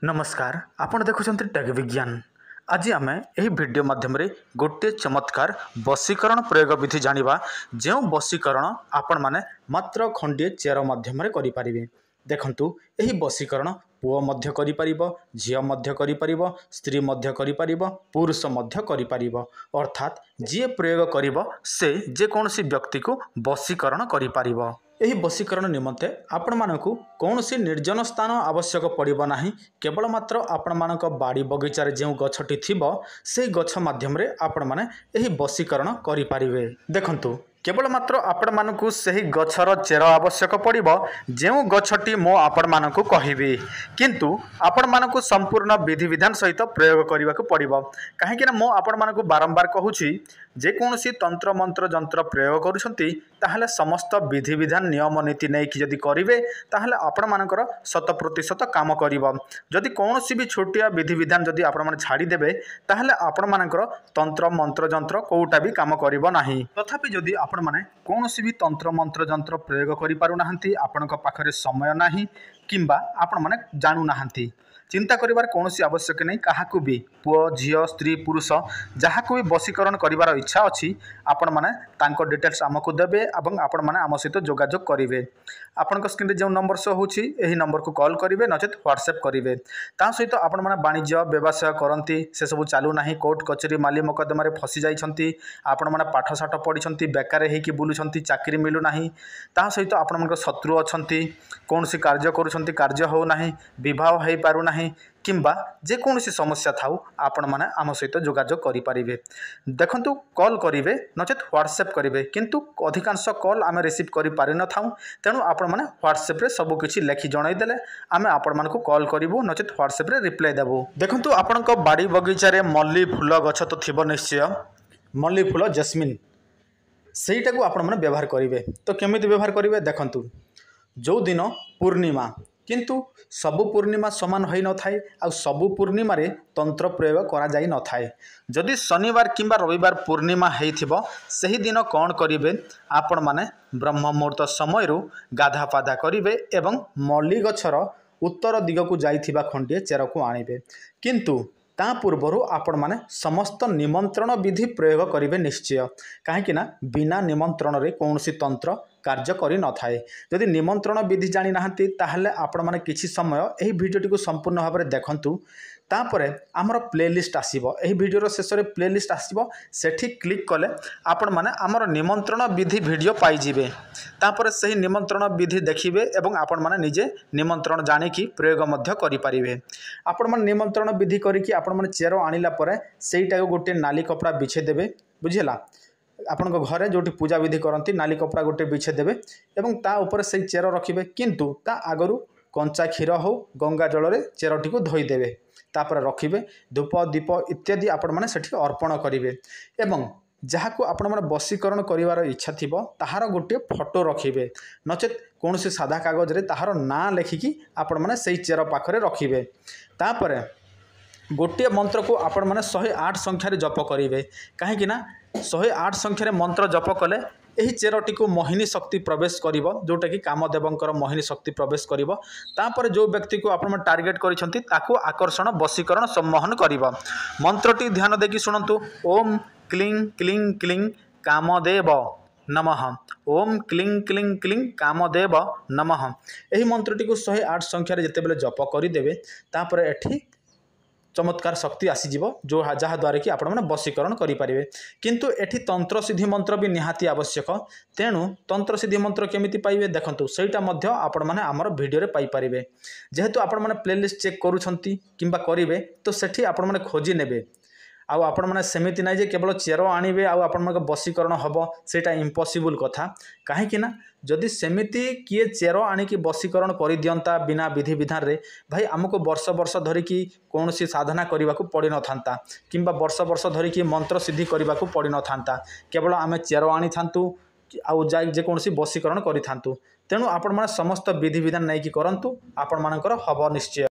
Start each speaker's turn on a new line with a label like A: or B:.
A: नमस्कार आपण देखुछंती टेक विज्ञान। आज आम यही वीडियो माध्यम गोटे चमत्कार वशीकरण प्रयोग विधि जानिबा जो वशीकरण आपण माने मात्र खंडे चेयर माध्यम करें। देखंतु यही वशीकरण पुओ मध्य करि परिबो, झियो मध्य करि परिबो, स्त्री मध्य करि परिबो, पुरुष मध्य करि परिबो। अर्थात जे प्रयोग करिबो से जे कोनोसी व्यक्ति को वशीकरण करि परिबो। यही वशीकरण निमंते आपण मानकु कौनसी निर्जन स्थान आवश्यक पड़िबो नाही। केवल मात्र आपण मानक बाड़ी बगीचार जो गछटी थिबो से गछ माध्यम रे आपण माने यही वशीकरण करि परिबे। देखंतु केवल मात्र आपण मानकु सही गछर चेर आवश्यक पड़िबो जो गछटी मो आपण मानकु कहिबी, किंतु आपण मानकु संपूर्ण विधि विधान सहित प्रयोग करने को पड़िबो। काहेकि ना मो आपण मानकु बारंबार कहूची जे कोनोसी तंत्र मंत्र जंत्र प्रयोग करूछंती ताहले समस्त विधि विधान नियम नीति नहीं कि जदि करिवे ताहले आपण मानकर 100% काम करिबो। जदि कोनोसी भी छोटिया विधि विधान जदि आपण माने छाड़ी देबे ताहले आपण मानकर तंत्र मंत्र जंत्र कोउटा भी काम करिबो नाही। तथापि जदि आपण माने कोनोसी भी तंत्र मंत्र जंत्र प्रयोग करि पारु नाहंती, आपणक पाखरे समय नाही किंबा आपण माने जानु नाहंती, चिंता करिवार कौनसी आवश्यक नहीं। काहाकु भी पुओ झियो स्त्री पुरुष जहाकु भी वशीकरण करिवार इच्छा अछि आपण माने तांको डिटेल्स आमको देबे एवं आपण माने आम सहित जोगाजोग करिवे। आपनक स्क्रीन रे जो नंबर शो होछि एही नंबर को कॉल करिवे नचेत व्हाट्सएप करिवे। ता सहित आपण माने वाणिज्य व्यवसाय करंती से सब चालू नाही, कोर्ट कचेरी माली मकदमा रे फसी जाइछंती, आपण माने पाठ साठ पढिछंती बेकार हेकी बुलुछंती, चाकरी मिलु नाही, ता सहित आपण मानक शत्रु अछंती, कौनसी कार्य करूछंती कार्य हो नाही, विवाह हेई पारु नाही किंबा जे कोनसी समस्या थाउ आपण माने आम सहित जोगाजोग करि परिबे। देखंतु कॉल करिवे नचेत व्हाट्सएप करिवे, किंतु अधिकांश कॉल आमे रिसीव करि पारि न थाउ, तेणु आपण माने व्हाट्सएप रे सब किछि लेखि जणाई देले आमे आपण मानकु कॉल करिवु नचेत व्हाट्सएप रे रिप्लाई देबु। देखंतु आपणक बाड़ी बगीचा रे मल्ली फूल गछ तो थिबो निश्चय, मल्ली फूल जस्मिन सेटा को आपण माने व्यवहार करिवे। तो केमिति व्यवहार करिवे देखंतु जो दिन पूर्णिमा, किंतु सबु पूर्णिमा समान होई न थाए आ सबु पूर्णिमा रे तंत्र प्रयोग करा जाई न थाए। जदि शनिवार किंबा रविवार पूर्णिमा हेइथिबो सही दिन कौन करिवे आपण माने ब्रह्म मुहूर्त समय गाधा पाधा करिवे एवं मल्ली गछर उत्तर दिग को जाइथिबा खंडिए चेर को आनिबे, किंतु ता पूर्वरु आपण माने समस्त निमंत्रण विधि प्रयोग करिवे निश्चय। काहेकि ना बिना निमंत्रण रे कौनसी तंत्र कार्य करि न थाए। जदि निमंत्रण विधि जानि नाहंती ताहले आपण माने किछि समय एही वीडियोटी को संपूर्ण भाव में देखंतु, तापरे आमर प्लेलिस्ट आसीबो, एही वीडियो रो शेष रे प्लेलिस्ट आसीबो, सेठी क्लिक कले आपण माने आमर निमंत्रण विधि वीडियो पाई जिवे। तापरे सही निमंत्रण विधि देखिबे एवं आपण माने निजे निमंत्रण जानि कि प्रयोग मध्य करि परिबे। आपण माने निमंत्रण विधि करि कि आपण माने चेरो आनिला परे सेईटा को गोटे नाली कपड़ा बिछे देबे, बुझिला। आपण घरे जो पूजा विधि करती नाली कपड़ा गोटे बिछे देबे एवं ता ऊपर से चेर रखिबे, किंतु ता आगरु कंचा क्षीर हो गंगा जल रे चेरटी को धोई देबे, तापर रखिबे धूप दीप इत्यादि आपण माने सेठी अर्पण करिवे एवं जहाको आपण माने वशीकरण करिवार इच्छा थिबो ताहार गोटे फोटो रखिबे नचेत कोनोसी सादा कागज रे ताहार ना लेखिकी आपण माने सेई चेर पाखरे रखिबे। तापर गोटे मंत्र को आपण माने 108 संख्यार जप करिवे। काहेकि ना 108 संख्यार मंत्र जप कले एही चेरटी को मोहिनी शक्ति प्रवेश करिवो, जोटा कि कामदेवंकर मोहिनी शक्ति प्रवेश करिवो। तापर जो व्यक्ति को आपण माने टार्गेट करिसंती ताको आकर्षण वशीकरण सम्मोहन करिवो। मंत्रटी ध्यान देकी सुनंतु, ओम क्लीं क्लीं क्लीं कामदेव नमः, ओम क्लीं क्लीं क्लीं कामदेव नमः। एही मंत्रटी को 108 संख्यार जेतेबेले जप करिदेबे तापर एठी चमत्कार शक्ति आसीजिवो जो जहाँ द्वारा कि आपण माने वशीकरण करें। किंतु एठी तंत्र सिद्धि मंत्र भी निहाती आवश्यक, तेणु तंत्र सिद्धि मंत्र केमिति पाइबे देखंतु सेटा मध्य आपण माने हमर वीडियो रे पाई परिबे। जेहेतु आपण माने प्लेलिस्ट चेक करूछंती किंबा करिवे तो सेठी आपण माने खोजी नेबे। आउ आपण माने सेमिति नाही जे केवल चेर आनिबे आउ आपण माने वशीकरण हबो, सेटा इम्पॉसिबल कथा। काहेकि ना जदि सेमिति किए चेर आनिकी वशीकरण करि दियंता बिना विधि विधान रे भाई आमको वर्ष वर्ष धरिकी कौनसी साधना करने को पड़ न था किंबा वर्ष वर्ष धरिकी मंत्र सिद्धि करने को पड़ न था, केवल आम चेर आनी थांतु आउ जाई जे कोनसी वशीकरण करि थांतु। तेणु आपण माने समस्त विधि विधान नहीं कि करंतु, आपण मानकर हब निश्चय।